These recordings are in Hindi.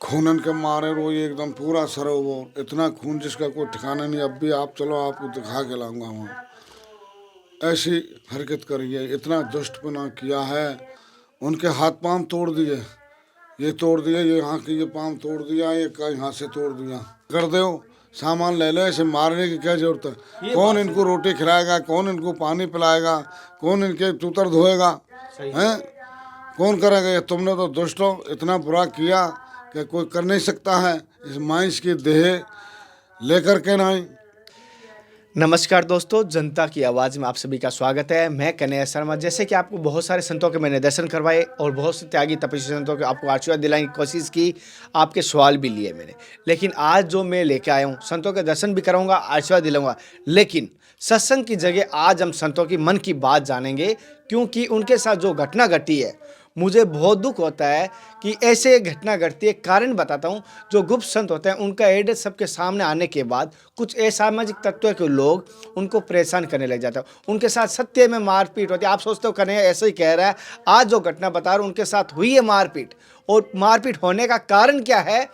खूनन के मारे रोज एकदम पूरा सरोवर, इतना खून जिसका कोई ठिकाना नहीं। अब भी आप चलो, आपको दिखा के लाऊंगा वहाँ। ऐसी हरकत करी है, इतना दुष्टपना किया है। उनके हाथ पांव तोड़ दिए, ये तोड़ दिया, ये यहाँ के ये पांव तोड़ दिया, ये का यहाँ से तोड़ दिया। कर दो, सामान ले लो, ऐसे मारने की क्या जरूरत है? कौन इनको रोटी खिलाएगा, कौन इनको पानी पिलाएगा, कौन इनके चूतर धोएगा, हैं? कौन करेगा? ये तुमने तो दुष्टों इतना बुरा किया कि कोई कर नहीं सकता है। इस मांस की देह लेकर के नहीं। नमस्कार दोस्तों, जनता की आवाज़ में आप सभी का स्वागत है। मैं कन्हैया शर्मा। जैसे कि आपको बहुत सारे संतों के मैंने दर्शन करवाए और बहुत से त्यागी तपस्वी संतों के आपको आशीर्वाद दिलाने की कोशिश की, आपके सवाल भी लिए मैंने। लेकिन आज जो मैं लेके आया हूँ, संतों के दर्शन भी कराऊंगा, आशीर्वाद दिलाऊंगा। लेकिन सत्संग की जगह आज हम संतों की मन की बात जानेंगे, क्योंकि उनके साथ जो घटना घटी है, मुझे बहुत दुख होता है कि ऐसे घटना घटती है। कारण बताता हूँ, जो गुप्त संत होते हैं उनका एड्रेस सबके सामने आने के बाद कुछ असामाजिक तत्व के लोग उनको परेशान करने लग जाते हैं। उनके साथ सत्य में मारपीट होती है। आप सोचते हो कन्हैया ऐसे ही कह रहा है, आज जो घटना बता रहा हूँ उनके साथ हुई है मारपीट। और मारपीट होने का कारण क्या है?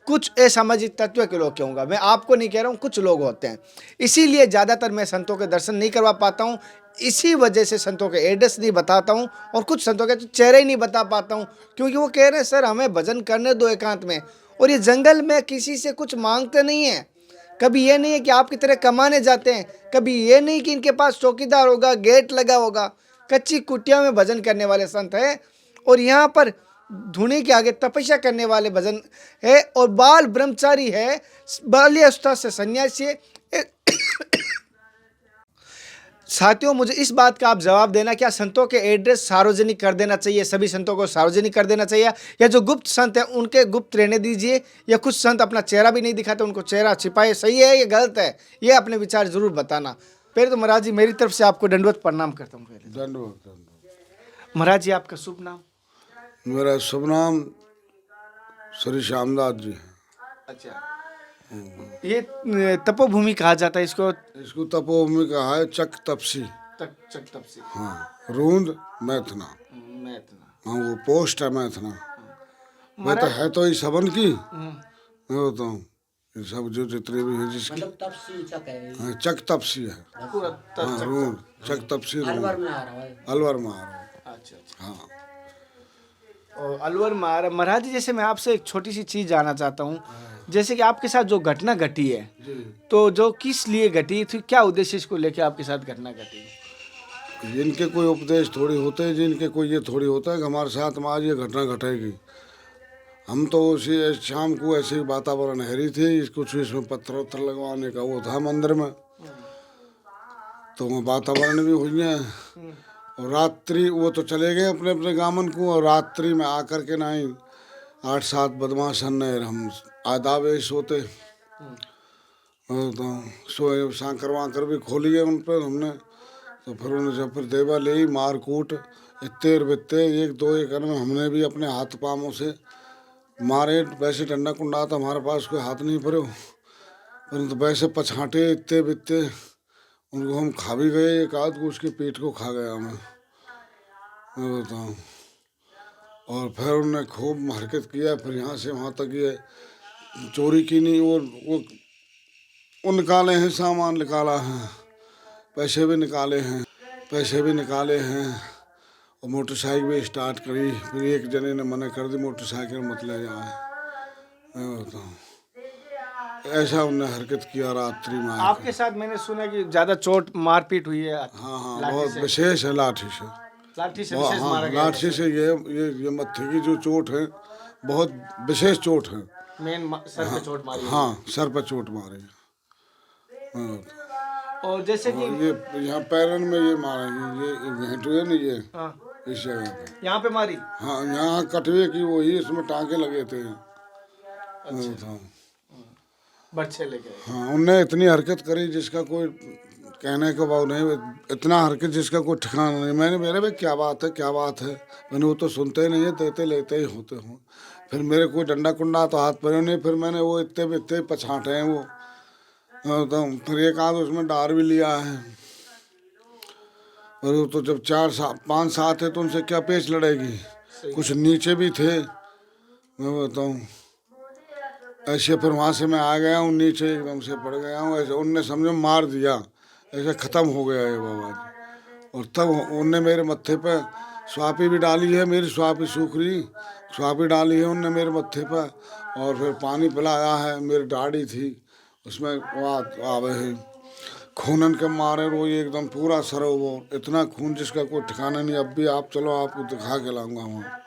कुछ असामाजिक तत्व के लोग कहूँगा, मैं आपको नहीं कह रहा हूँ, कुछ लोग होते हैं। इसीलिए ज़्यादातर मैं संतों के दर्शन नहीं करवा पाता हूँ। इसी वजह से संतों के एड्रेस नहीं बताता हूँ और कुछ संतों के चेहरे ही नहीं बता पाता हूँ, क्योंकि वो कह रहे हैं सर हमें भजन करने दो एकांत में। और ये जंगल में किसी से कुछ मांगते नहीं है। कभी ये नहीं है कि आपकी तरह कमाने जाते हैं, कभी ये नहीं कि इनके पास चौकीदार होगा, गेट लगा होगा। कच्ची कुटिया में भजन करने वाले संत हैं। और यहाँ पर धुनी के आगे तपस्या करने वाले भजन है। और बाल ब्रह्मचारी है, बाल्यावस्था से सन्यासी है। साथियों, मुझे इस बात का आप जवाब देना, क्या संतों के एड्रेस सार्वजनिक कर देना चाहिए, सभी संतों को सार्वजनिक कर देना चाहिए, या जो गुप्त संत हैं उनके गुप्त रहने दीजिए, या कुछ संत अपना चेहरा भी नहीं दिखाते, उनको चेहरा छिपाए? सही है या गलत है? ये अपने विचार जरूर बताना। पहले तो महाराज जी मेरी तरफ से आपको दंडवत प्रणाम करता हूँ। पहले दंडवत। महाराज जी, आपका शुभ नाम? मेरा शुभ नाम श्री श्यामदास जी है। अच्छा, ये तपोभूमि कहा जाता है इसको? इसको तपोभूमि कहा है, चक तपसी। चक तपसी। हाँ, रूंद मैथना। मैथना। हाँ, वो पोस्ट है मैथना। मैं तो है तो इस सबन की, मैं बताऊँ, ये सब जो जितने भी है जिसकी मतलब तपसी चक है। हाँ, चक तपसी है। हाँ, रूंद चक तपसी, अलवर में आ रहा है। अलवर में आ रहा है। अच्छा अच्छा। हाँ, और अलवर महाराज जी, जैसे मैं आपसे एक छोटी सी चीज़ जानना चाहता हूँ। जैसे कि आपके साथ जो घटना घटी है, तो जो किस लिए घटी थी, क्या उद्देश्य इसको लेके आपके साथ घटना घटी? जिनके कोई उपदेश थोड़ी होते हैं, जिनके कोई ये थोड़ी होता है कि हमारे साथ में आज ये घटना घटेगी। हम तो उसी शाम को ऐसे ही वातावरण हैरी थे, कुछ इसमें पत्थर उत्थर लगवाने का वो था मंदिर में, तो वो वातावरण भी हुई है। और रात्रि वो तो चले गए अपने अपने गामन को, और रात्रि में आकर के नहीं 8-7 बदमाशन ने हम आदावे सोते, तो सोए सांकर वाकर भी खोली है उन पर हमने। तो फिर उन्हें जब फिर देवा ले मार कूट इत्ते बित्ते, एक दो एक में हमने भी अपने हाथ पाँवों से मारे। वैसे डंडा कुंडा था हमारे पास, कोई हाथ नहीं पड़े, परंतु वैसे पछाटे इत्ते बित्ते उनको हम खा भी गए। एक आध को उसके पेट को खा गया मैं बताऊँ। और फिर उन्होंने खूब हरकत किया, फिर यहाँ से वहाँ तक ये चोरी की नहीं, वो निकाले हैं, सामान निकाला है, पैसे भी निकाले हैं, और मोटरसाइकिल भी स्टार्ट करी। फिर एक जने ने मना कर दी, मोटरसाइकिल मत ले जाए। मैं बताऊँ, ऐसा उन्होंने हरकत किया रात्रि में। आपके साथ मैंने सुना कि ज्यादा चोट मारपीट हुई है। हाँ हाँ, बहुत विशेष है, लाठी से। लाठी से विशेष मारा गया? लाठी से ये मत्थे की जो चोट है, बहुत विशेष चोट है। मेन सर पे चोट मारी? हाँ, सर पर चोट मारी। और जैसे कि ये यहाँ पैरन में ये मारेंगे, ये घेंटुए नहीं, ये इस जगह पे यहाँ पे मारी? हाँ, यहाँ कटवे की वही, इसमें टाँके लगे थे। अच्छा, बच्चे लेके? हाँ, उनने इतनी हरकत करी जिसका कोई कहने का भाव नहीं, इतना हरकत जिसका कोई ठिकाना नहीं। मैंने मेरे भाई क्या बात है, मैंने वो तो सुनते ही नहीं है, देते लेते ही होते हों। फिर मेरे कोई डंडा कुंडा तो हाथ पर नहीं, फिर मैंने वो इतने पछाटे हैं वो, तो फिर एक आध उसमें डार भी लिया है। और वो तो जब 4-5-7 है तो उनसे क्या पेच लड़ेगी। कुछ नीचे भी थे, मैं बताऊँ, ऐसे फिर वहाँ से मैं आ गया हूँ, नीचे एकदम से पड़ गया हूँ, ऐसे उनने समझो मार दिया, ऐसे ख़त्म हो गया ये बाबा जी। और तब उनने मेरे मत्थे पे स्वापी भी डाली है, मेरी स्वापी सूख रही, स्वापी डाली है उनने मेरे मत्थे पे, और फिर पानी पिलाया है, मेरी दाढ़ी थी उसमें वहाँ आवे है खूनन के मारे वो ये एकदम पूरा सरोवर, इतना खून जिसका कोई ठिकाना नहीं। अब भी आप चलो, आपको दिखा के लाऊंगा वहाँ।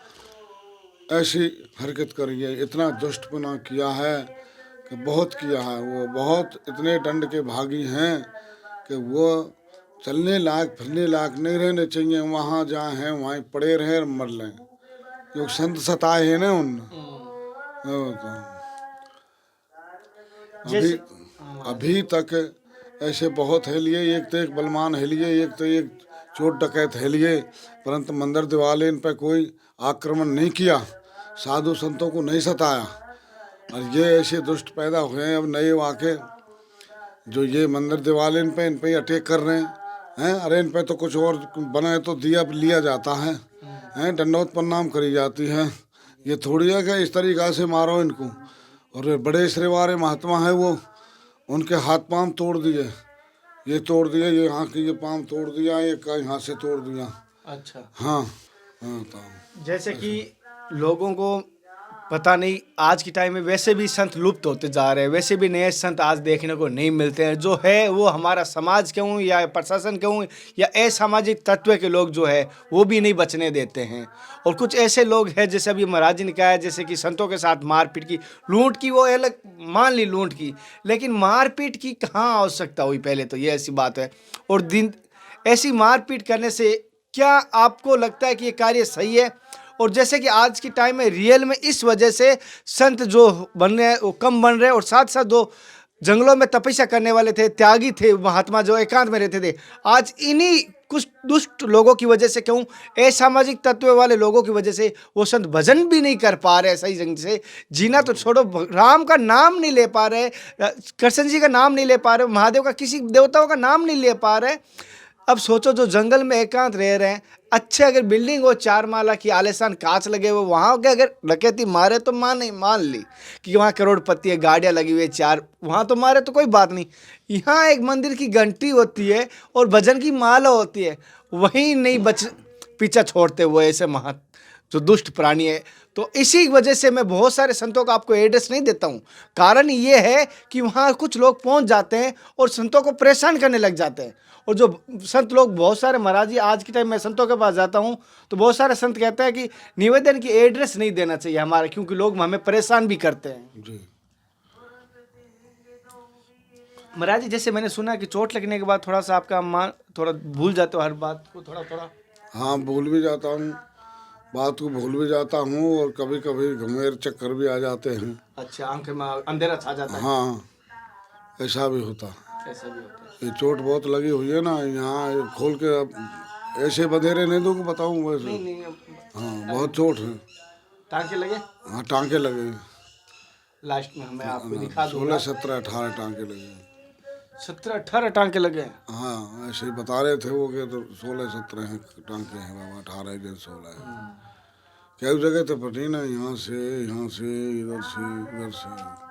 ऐसी हरकत करी है, इतना दुष्टपना किया है कि बहुत किया है। वो बहुत इतने दंड के भागी हैं कि वो चलने लायक फिरने लायक नहीं रहने चाहिए। वहाँ जहाँ हैं वहीं पड़े रहे और मर लें, क्योंकि संत सताए हैं ना उन। वो तो अभी जैसे अभी तक ऐसे बहुत है लिए, एक तो एक बलवान है लिए, एक तो एक चोर डकैत है लिए, परंतु मंदिर दिवाले इन पर कोई आक्रमण नहीं किया, साधु संतों को नहीं सताया। और ये ऐसे दुष्ट पैदा हुए हैं अब नए वाक़े, जो ये मंदिर दिवाले इन पे अटैक कर रहे हैं। अरे इन पे तो कुछ और बना है तो दिया लिया जाता है, हैं दंडवत प्रणाम करी जाती है। ये थोड़ी है कि इस तरीक़ा से मारो इनको। और बड़े श्रेवारे महात्मा है वो, उनके हाथ पांव तोड़ दिए, ये तोड़ दिए, ये यहाँ की ये पांव तोड़ दिया, ये का यहाँ से तोड़ दिया। अच्छा, हाँ हाँ तो जैसे कि लोगों को पता नहीं, आज के टाइम में वैसे भी संत लुप्त होते जा रहे हैं, वैसे भी नए संत आज देखने को नहीं मिलते हैं। जो है वो हमारा समाज कहूँ या प्रशासन कहूँ या असामाजिक तत्व के लोग जो है वो भी नहीं बचने देते हैं। और कुछ ऐसे लोग हैं जैसे अभी महाराज जी ने कहा है, जैसे कि संतों के साथ मारपीट की, लूट की, वो अलग मान ली लूट की, लेकिन मारपीट की कहाँ आवश्यकता हुई? पहले तो ये ऐसी बात है। और दिन ऐसी मारपीट करने से क्या आपको लगता है कि ये कार्य सही है? और जैसे कि आज की टाइम में रियल में इस वजह से संत जो बन रहे हैं वो कम बन रहे हैं, और साथ साथ जो जंगलों में तपस्या करने वाले थे, त्यागी थे, महात्मा जो एकांत में रहते थे, आज इन्हीं कुछ दुष्ट लोगों की वजह से कहूँ, असामाजिक तत्व वाले लोगों की वजह से वो संत भजन भी नहीं कर पा रहे सही ढंग से। जीना तो छोड़ो, राम का नाम नहीं ले पा रहे, कृष्ण जी का नाम नहीं ले पा रहे, महादेव का किसी देवताओं का नाम नहीं ले पा रहे। अब सोचो, जो जंगल में एकांत रह रहे हैं, अच्छे अगर बिल्डिंग हो 4 माला की, आलीशान कांच लगे हुए, वहाँ के अगर डकैती मारे तो मान ली कि वहाँ करोड़पति है, गाड़ियाँ लगी हुई है 4, वहाँ तो मारे तो कोई बात नहीं। यहाँ एक मंदिर की घंटी होती है और भजन की माला होती है, वहीं नहीं पीछा छोड़ते हुए ऐसे जो दुष्ट प्राणी है। तो इसी वजह से मैं बहुत सारे संतों का आपको एड्रेस नहीं देता हूँ। कारण ये है कि वहाँ कुछ लोग पहुँच जाते हैं और संतों को परेशान करने लग जाते हैं। और जो संत लोग बहुत सारे, महाराज जी आज के टाइम में संतों के पास जाता हूँ तो बहुत सारे संत कहते हैं कि निवेदन की एड्रेस नहीं देना चाहिए हमारे, क्योंकि लोग हमें परेशान भी करते हैं। जी। महाराज जी, जैसे मैंने सुना कि चोट लगने के बाद थोड़ा सा आपका मान थोड़ा भूल जाते हो हर बात को, थोड़ा हाँ भूल भी जाता हूँ, बात को भूल भी जाता हूँ, और कभी कभी घुमेर चक्कर भी आ जाते हैं। अच्छा, आंख में अंधेरा छा जाता है। हाँ ऐसा भी होता है। ऐसा भी होता है। ये चोट बहुत लगी हुई है ना यहाँ, ये खोल के अब ऐसे बधेरे नहीं दूँ बताऊँ वैसे। नहीं, हाँ बहुत चोट है। टांके लगे, हाँ टांके लगे हैं, लास्ट में हमें आपको दिखा दूंगा। 16, 17, 18 टांके लगे हैं। 17, 18 टांके लगे हैं। हाँ ऐसे ही बता रहे थे वो कि तो 16, 17 हैं टांके हैं बाबा, 18 इधर 16 है। क्या जगह तो पटी ना, यहाँ से इधर से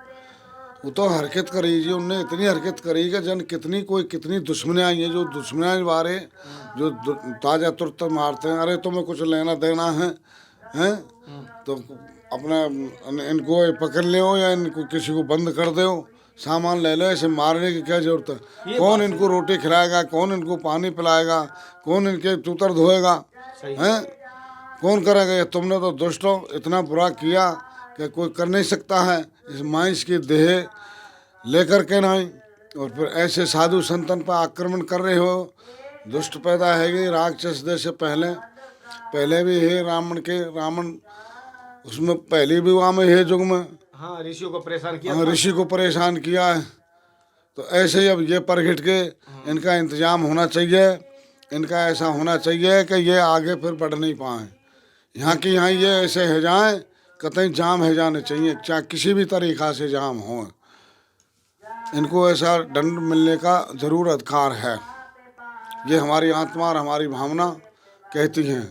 वो तो हरकत करी जी उनने, इतनी हरकत करी कि जन कितनी दुश्मनी आई हैं, जो दुश्मनी बारे जो ताज़ा तुरंत मारते हैं। अरे तुम्हें कुछ लेना देना है हैं तो अपना इनको पकड़ लो या इनको किसी को बंद कर दो, सामान ले लो, ऐसे मारने की क्या जरूरत है? कौन इनको रोटी खिलाएगा, कौन इनको पानी पिलाएगा, कौन इनके चूतर धोएगा, हैं कौन करेगा? ये तुमने तो दुष्टों इतना बुरा किया कि कोई कर नहीं सकता है, इस मांस की देह लेकर के नहीं। और फिर ऐसे साधु संतन पर आक्रमण कर रहे हो, दुष्ट पैदा है कि राक्षस दे से पहले भी है रावण उसमें पहले भी वहाँ में है युग में। हाँ, ऋषियों को परेशान किया। हाँ ऋषि को परेशान किया है। तो ऐसे ही अब ये परघिट के इनका इंतजाम होना चाहिए, इनका ऐसा होना चाहिए कि ये आगे फिर बढ़ नहीं पाए। यहाँ की यहाँ ये ऐसे है जाएँ, कतई जाम है जाने चाहिए, चाहे किसी भी तरीक़ा से जाम हो। इनको ऐसा दंड मिलने का ज़रूर अधिकार है, ये हमारी आत्मा और हमारी भावना कहती हैं।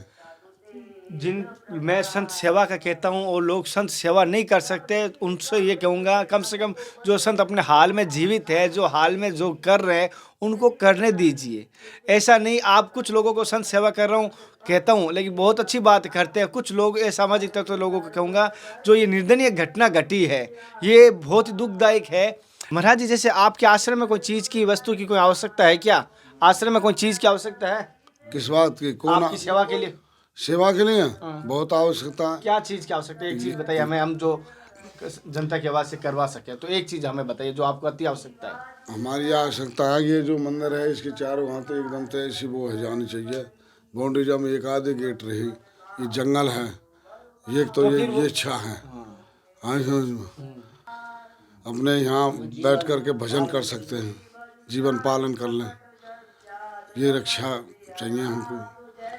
जिन मैं संत सेवा का कहता हूँ और लोग संत सेवा नहीं कर सकते, उनसे ये कहूँगा कम से कम जो संत अपने हाल में जीवित है, जो हाल में जो कर रहे हैं उनको करने दीजिए। ऐसा नहीं आप कुछ लोगों को संत सेवा कर रहा हूँ कहता हूँ, लेकिन बहुत अच्छी बात करते हैं कुछ लोग, ये सामाजिक तत्व लोगों को कहूँगा जो ये निर्दयनीय घटना घटी है, ये बहुत ही दुखदायक है। महाराज जी, जैसे आपके आश्रम में कोई चीज़ की, वस्तु की कोई आवश्यकता है क्या? आश्रम में कोई चीज़ की आवश्यकता है किस बात की? कौन आपकी सेवा के लिए? सेवा के लिए? बहुत आवश्यकता है। क्या चीज़ की आवश्यकता है? एक चीज़ बताइए हमें, हम जो जनता की आवाज़ से करवा सके, तो एक चीज़ हमें बताइए जो आपको अति आवश्यकता है। हमारी आवश्यकता है, ये जो मंदिर है इसके चारों हाथ एकदम से ऐसी वो है जानी चाहिए। बाउंड्री जब एक आधे गेट रही, ये जंगल है, ये तो ये इच्छा है। हाँ, अपने यहाँ बैठ कर के भजन कर सकते हैं, जीवन पालन कर लें, ये रक्षा चाहिए हमको,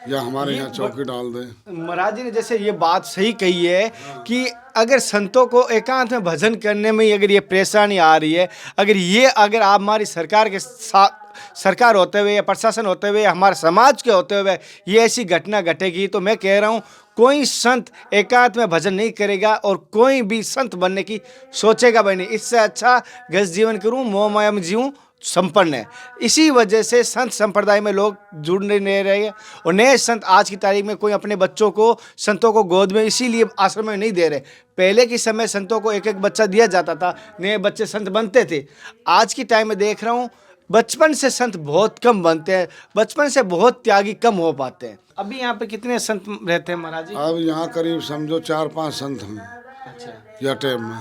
या हमारे यहाँ चौकी डाल दें। महाराज जी ने जैसे ये बात सही कही है कि अगर संतों को एकांत में भजन करने में ही अगर ये परेशानी आ रही है, अगर आप हमारी सरकार के साथ, सरकार होते हुए या प्रशासन होते हुए या हमारे समाज के होते हुए ये ऐसी घटना घटेगी, तो मैं कह रहा हूँ कोई संत एकांत में भजन नहीं करेगा और कोई भी संत बनने की सोचेगा भी नहीं। इससे अच्छा गृहस्थ जीवन करूँ, मोह माया में जीऊँ, संपन्न है। इसी वजह से संत संप्रदाय में लोग जुड़ नहीं रहे हैं और नए संत आज की तारीख में कोई अपने बच्चों को, संतों को गोद में इसीलिए आश्रम में नहीं दे रहे। पहले के समय संतों को एक एक बच्चा दिया जाता था, नए बच्चे संत बनते थे। आज की टाइम में देख रहा हूँ बचपन से संत बहुत कम बनते हैं, बचपन से बहुत त्यागी कम हो पाते हैं। अभी यहाँ पे कितने संत रहते हैं महाराज जी? अब यहाँ करीब समझो 4-5 संत हैं। अच्छा, या टाइम में।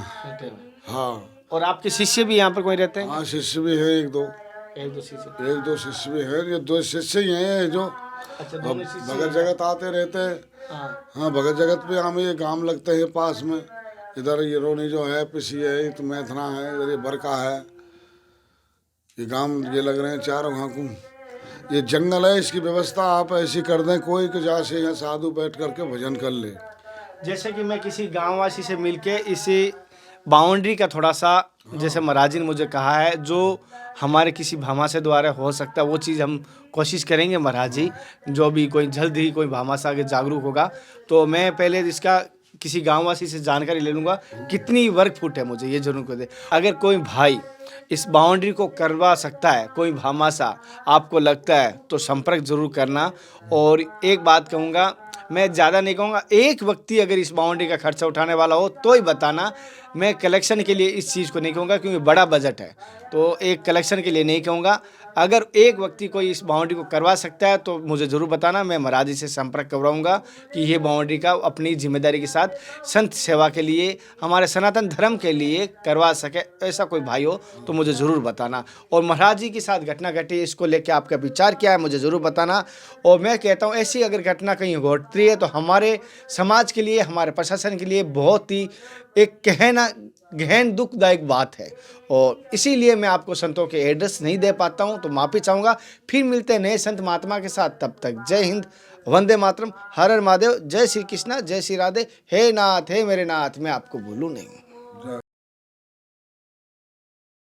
हाँ, और आपके शिष्य भी यहाँ पर कोई रहते हैं? हाँ, शिष्य भी है एक दो शिष्य। 1-2 शिष्य भी है। ये 2 शिष्य ही हैं जो अच्छा, अब दोनों शिष्य। भगत जगत आते रहते हैं। हाँ, भगत जगत पे हमें ये गांव लगते हैं पास में। इधर ये रोनी जो है, पिसी है, तो मैथना है, इधर ये बरका है, ये गांव ये लग रहे हैं चारों गाँव को। ये जंगल है, इसकी व्यवस्था आप ऐसी कर दें कोई कि जहाँ से यहाँ साधु बैठ करके भजन कर ले। जैसे कि मैं किसी गांववासी से मिलके इसी बाउंड्री का थोड़ा सा, जैसे महाराज जी ने मुझे कहा है, जो हमारे किसी भामाशाह द्वारा हो सकता है वो चीज़ हम कोशिश करेंगे महाराज जी। जो भी कोई जल्द ही कोई भामाशाह आगे जागरूक होगा तो मैं पहले इसका किसी गांववासी से जानकारी ले लूँगा कितनी वर्ग फुट है, मुझे ये जरूर कर दे। अगर कोई भाई इस बाउंड्री को करवा सकता है, कोई भामाशाह आपको लगता है, तो संपर्क जरूर करना। और एक बात कहूँगा, मैं ज़्यादा नहीं कहूँगा, एक व्यक्ति अगर इस बाउंड्री का खर्चा उठाने वाला हो तो ही बताना। मैं कलेक्शन के लिए इस चीज़ को नहीं कहूँगा क्योंकि बड़ा बजट है, तो एक कलेक्शन के लिए नहीं कहूँगा। अगर एक व्यक्ति कोई इस बाउंड्री को करवा सकता है तो मुझे ज़रूर बताना, मैं महाराज जी से संपर्क करवाऊँगा कि ये बाउंड्री का अपनी जिम्मेदारी के साथ संत सेवा के लिए, हमारे सनातन धर्म के लिए करवा सके। ऐसा कोई भाई हो तो मुझे ज़रूर बताना। और महाराज जी के साथ घटना घटी, इसको लेकर आपका विचार क्या है मुझे ज़रूर बताना। और मैं कहता हूँ ऐसी अगर घटना कहीं घटती है तो हमारे समाज के लिए, हमारे प्रशासन के लिए बहुत ही एक गहन दुखदायक बात है। और इसीलिए मैं आपको संतों के एड्रेस नहीं दे पाता हूं, तो माफ़ी चाहूँगा। फिर मिलते हैं नए संत महात्मा के साथ, तब तक जय हिंद, वंदे मातरम, हर हर महादेव, जय श्री कृष्णा, जय श्री राधे। हे नाथ, हे मेरे नाथ, मैं आपको भूलूं नहीं।